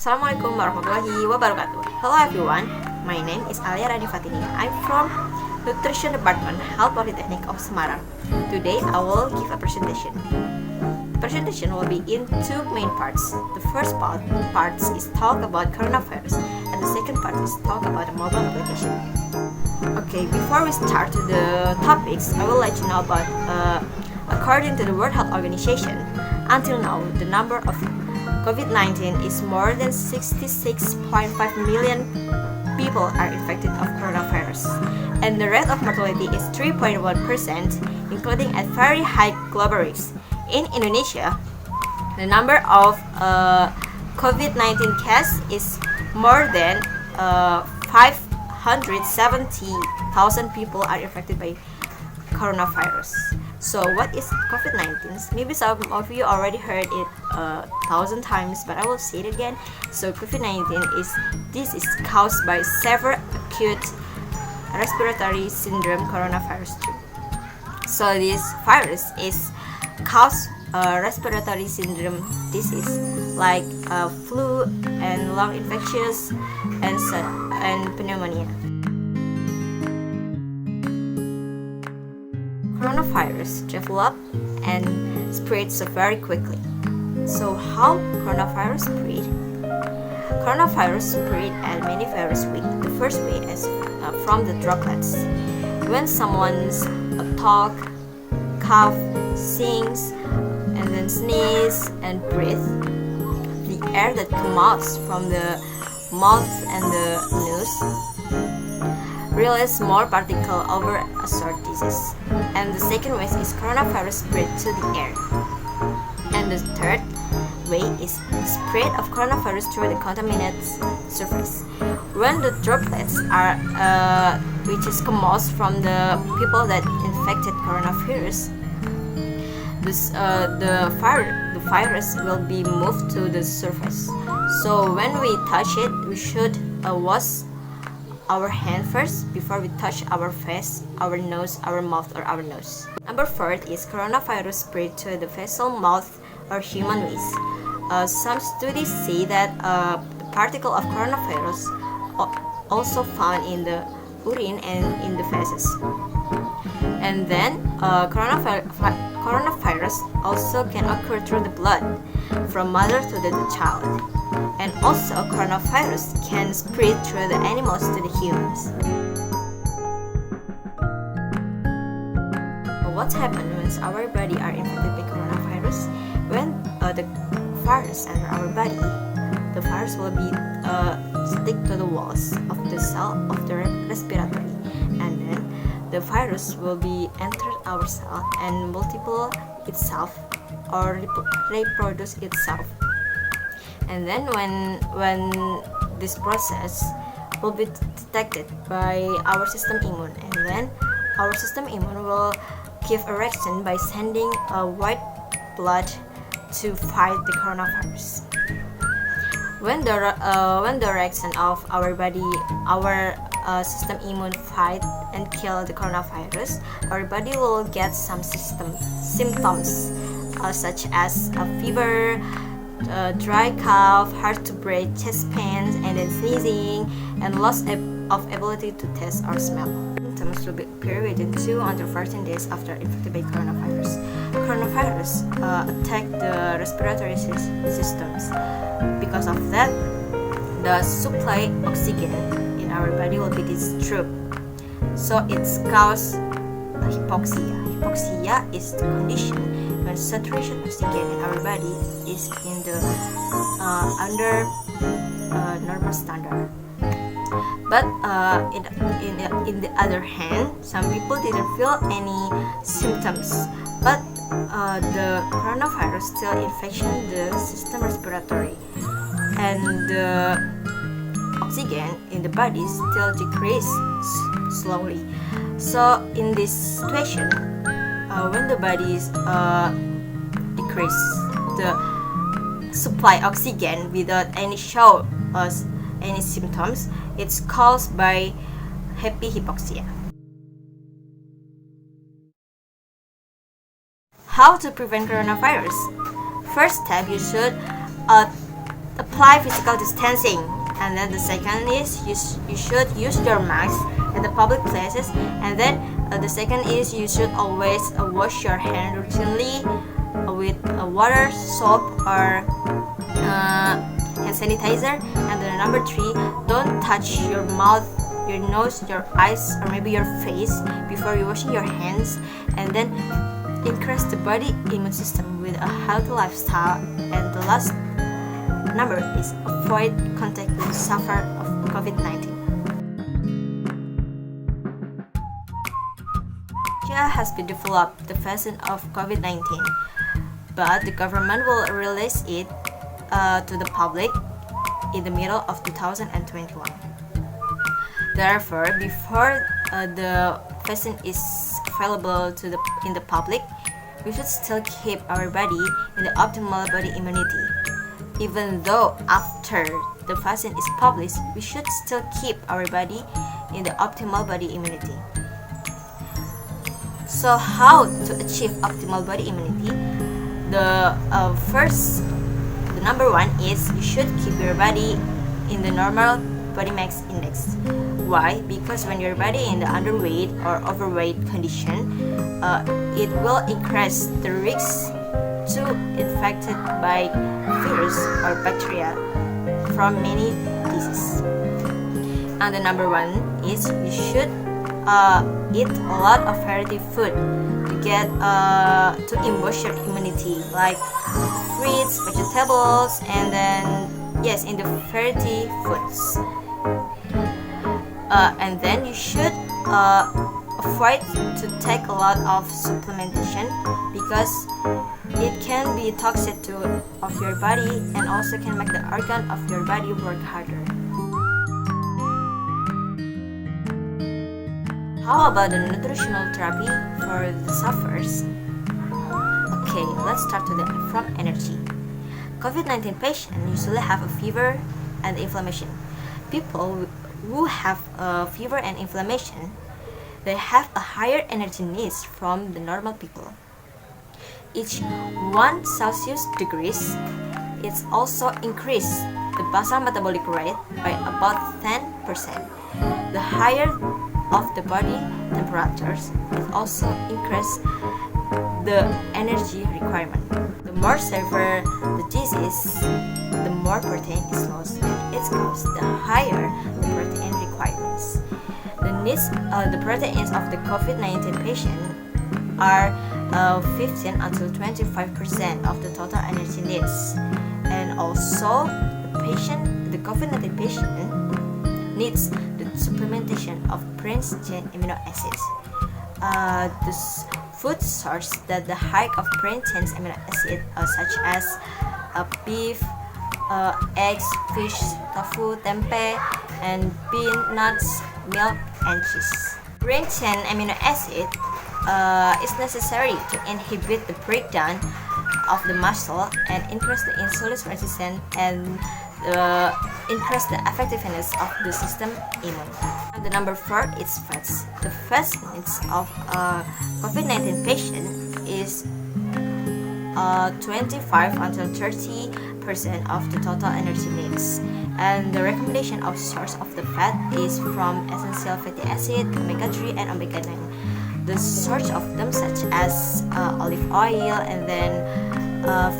Assalamualaikum warahmatullahi wabarakatuh. Hello everyone, my name is Alya Rani Fatini. I'm from Nutrition Department, Polytechnic of Semarang. Today I will give a presentation. The presentation will be in two main parts. The first part is talk about coronavirus, and the second part is talk about a mobile application. Okay, before we start to the topics, I will let you know about according to the World Health Organization, until now the number of COVID-19 is more than 66.5 million people are infected of coronavirus, and the rate of mortality is 3.1%, including at very high global risk. In Indonesia, the number of COVID-19 cases is more than 570,000 people are infected by coronavirus. So what is COVID-19? Maybe some of you already heard it 1,000 times, but I will say it again. So COVID-19 is caused by severe acute respiratory syndrome coronavirus 2. So this virus is cause respiratory syndrome disease like flu and lung infections and pneumonia. Coronavirus develop and spreads very quickly. So how coronavirus spread? Coronavirus spread at many various ways. The first way is from the droplets. When someone's talk, cough, sings, and then sneeze and breathe, the air that comes out from the mouth and the nose release more particle over a short disease. And the second way is coronavirus spread to the air. And the third way is spread of coronavirus through the contaminated surface. When the droplets are which is come out from the people that infected coronavirus, the virus will be moved to the surface. So when we touch it, we should wash our hand first before we touch our face, our nose, our mouth, or our nose. Number 4 is coronavirus spread to the facial, mouth, or human waste. Some studies say that the particle of coronavirus also found in the urine and in the feces. And then coronavirus also can occur through the blood from mother to the child. And also coronavirus can spread through the animals to the humans. What happens when our body are infected by coronavirus? When the virus enter our body, the virus will be stick to the walls of the cell of the respiratory, and then the virus will be entered our cell and multiply itself or reproduce itself. And then when this process will be detected by our system immune, and then our system immune will give a reaction by sending white blood to fight the coronavirus. When the reaction of our body, our system immune fight and kill the coronavirus, our body will get some symptoms such as a fever, dry cough, hard to breathe, chest pains, and then sneezing, and loss of ability to taste or smell. Symptoms will appear within 2 until 14 days after infected by coronavirus. Coronavirus attack the respiratory systems. Because of that, the supply oxygen in our body will be disturbed. So it's cause hypoxia. Hypoxia is the condition when saturation oxygen in our body is in the under normal standard. But in the other hand, some people didn't feel any symptoms, but the coronavirus still infection the system respiratory, and the oxygen in the body still decrease slowly. So in this situation, when the body is decrease the supply oxygen without any show us any symptoms, it's caused by hypoxia. How to prevent coronavirus? First step, you should apply physical distancing. And then the second is you should use your mask in the public places. And then the second is you should always wash your hand routinely with water, soap, or hand sanitizer. And then number 3, don't touch your mouth, your nose, your eyes, or maybe your face before you washing your hands. And then increase the body immune system with a healthy lifestyle. And the last number is avoid contact with suffer of COVID-19. Alya has been developed the vaccine of COVID-19, but the government will release it to the public in the middle of 2021. Therefore, before the vaccine is available in the public, we should still keep our body in the optimal body immunity. Even though after the vaccine is published, we should still keep our body in the optimal body immunity. So how to achieve optimal body immunity? The number 1 is you should keep your body in the normal body mass index. Why? Because when your body in the underweight or overweight condition, it will increase the risk to infected by virus or bacteria from many diseases. And the number 1 is you should eat a lot of healthy food to get to boost your immunity, like fruits, vegetables, and then in the healthy foods. And then you should avoid to take a lot of supplementation because it can be toxic of your body and also can make the organ of your body work harder. How about the nutritional therapy for the sufferers? Okay, let's start from energy. COVID-19 patients usually have a fever and inflammation. People who have a fever and inflammation, they have a higher energy needs from the normal people. Each 1 Celsius degrees, it's also increase the basal metabolic rate by about 10%. The higher of the body temperatures, it also increase the energy requirement. The more severe the disease, the more protein is lost, and it goes the higher the protein requirements. The proteins of the COVID-19 patient are 15 until 25% of the total energy needs, and also the COVID-19 patient needs the supplementation of branched chain amino acids. The food source that the high of branched chain amino acid such as beef, eggs, fish, tofu, tempeh, and bean, nuts, milk, and cheese. Branched chain amino acid is necessary to inhibit the breakdown of the muscle and increase the insulin resistance and increase the effectiveness of the system immune. And the number 4 is fats. The fats needs of COVID-19 patient is 25 until 30% of the total energy needs. And the recommendation of source of the fat is from essential fatty acid, omega-3, and omega-9. The source of them such as olive oil, and then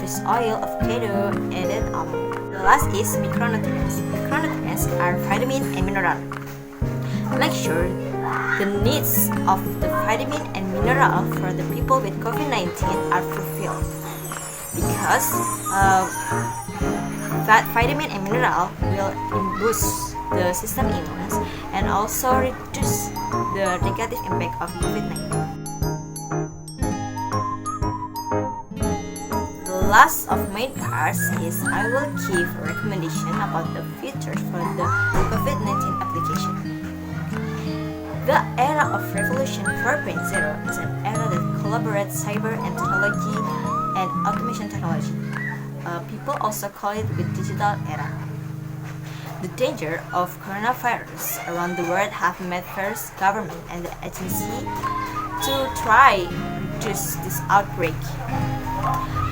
fish oil, avocado, and then almond. The last is micronutrients. Micronutrients are vitamin and mineral. Make sure the needs of the vitamin and mineral for the people with COVID-19 are fulfilled, because that vitamin and mineral will boost the system immune and also reduce the negative impact of COVID-19. The last of main parts is I will give a recommendation about the features for the COVID-19 application. The era of Revolution 4.0 is an era that collaborates cyber and technology and automation technology. People also call it the digital era. The danger of coronavirus around the world have made first government and the agency to try reduce this outbreak.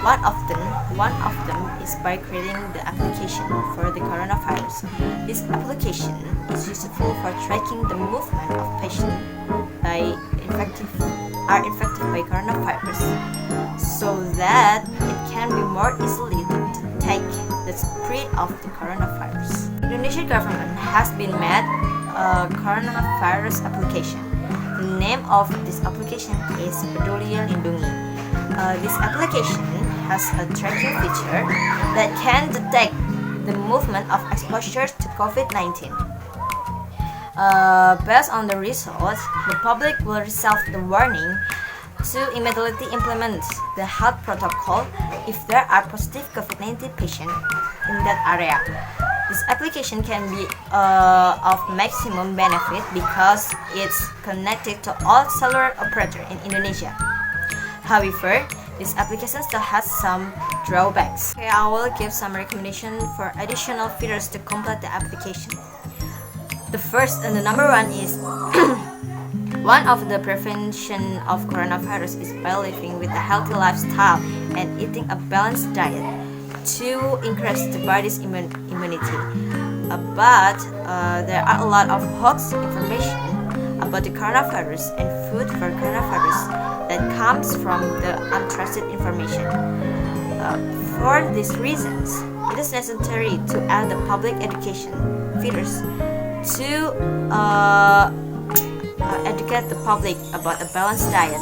One of them is by creating the application for the coronavirus. This application is useful for tracking the movement of patients infected by coronavirus, so that it can be more easily detect the spread of the coronavirus. Indonesian government has been made a coronavirus application. The name of this application is Peduli Lindungi. This application has a tracking feature that can detect the movement of exposure to COVID-19. Based on the results, the public will receive the warning to immediately implement the health protocol if there are positive COVID-19 patients in that area. This application can be of maximum benefit because it's connected to all cellular operators in Indonesia. However, this application still has some drawbacks. Okay, I will give some recommendations for additional features to complete the application. The first and the number one is one of the prevention of coronavirus is by living with a healthy lifestyle and eating a balanced diet to increase the body's immunity. But there are a lot of hoax information about the coronavirus and food for coronavirus that comes from the untrusted information. For these reasons, it is necessary to add the public education features to educate the public about a balanced diet.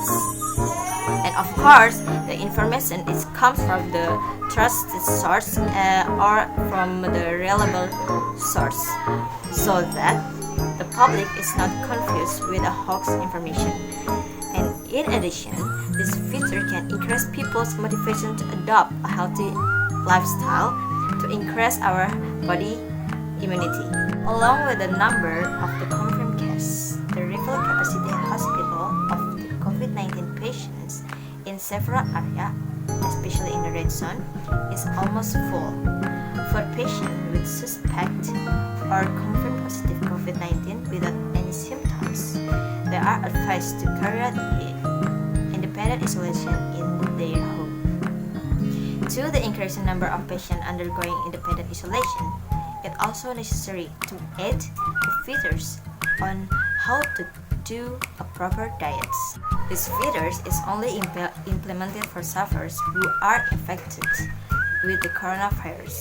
And of course, the information comes from the trusted source or from the reliable source, so that the public is not confused with a hoax information. And in addition, this feature can increase people's motivation to adopt a healthy lifestyle to increase our body immunity. Along with the number of the confirmed cases, the refill capacity at hospital of the COVID-19 patients in several areas, especially in the red zone, is almost full. For patients with suspect or confirmed positive COVID-19 without any symptoms, they are advised to carry out independent isolation in their home. To the increasing number of patients undergoing independent isolation, it also necessary to add the features on how to do a proper diet. This features is only implemented for sufferers who are infected with the coronavirus.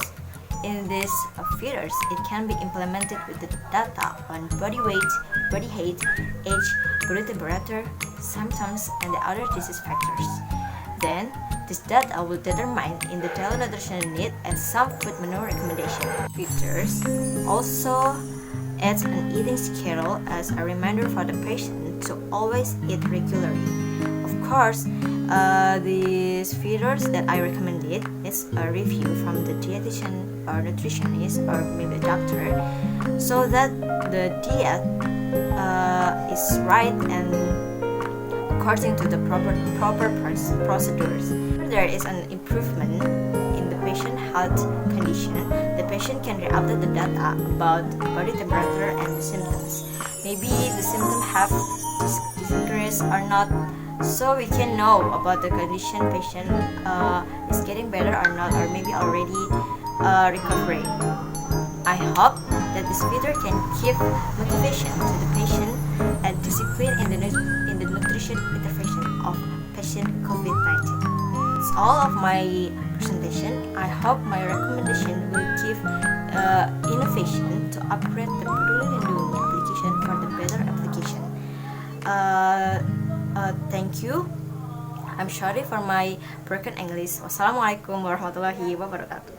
In these features, it can be implemented with the data on body weight, body height, age, body temperature, symptoms, and the other disease factors. Then, this data will determine in the daily nutritional need and some food menu recommendation. Features also adds an eating schedule as a reminder for the patient to always eat regularly. Of course, these features that I recommended is a review from the dietitian or nutritionist or maybe a doctor, so that the diet is right and according to the proper procedures. There is an improvement in the patient health condition. The patient can re-update the data about body temperature and the symptoms. Maybe the symptoms have decreased or not, so we can know about the condition patient is getting better or not, or maybe already recovering. I hope that this feature can give motivation to the patient and discipline in the nutrition intervention of patient COVID-19. It's all of my presentation. I hope my recommendation will give innovation to upgrade the Peduli Lindungi application for the better application. Thank you. I'm sorry for my broken English. Wassalamualaikum warahmatullahi wabarakatuh.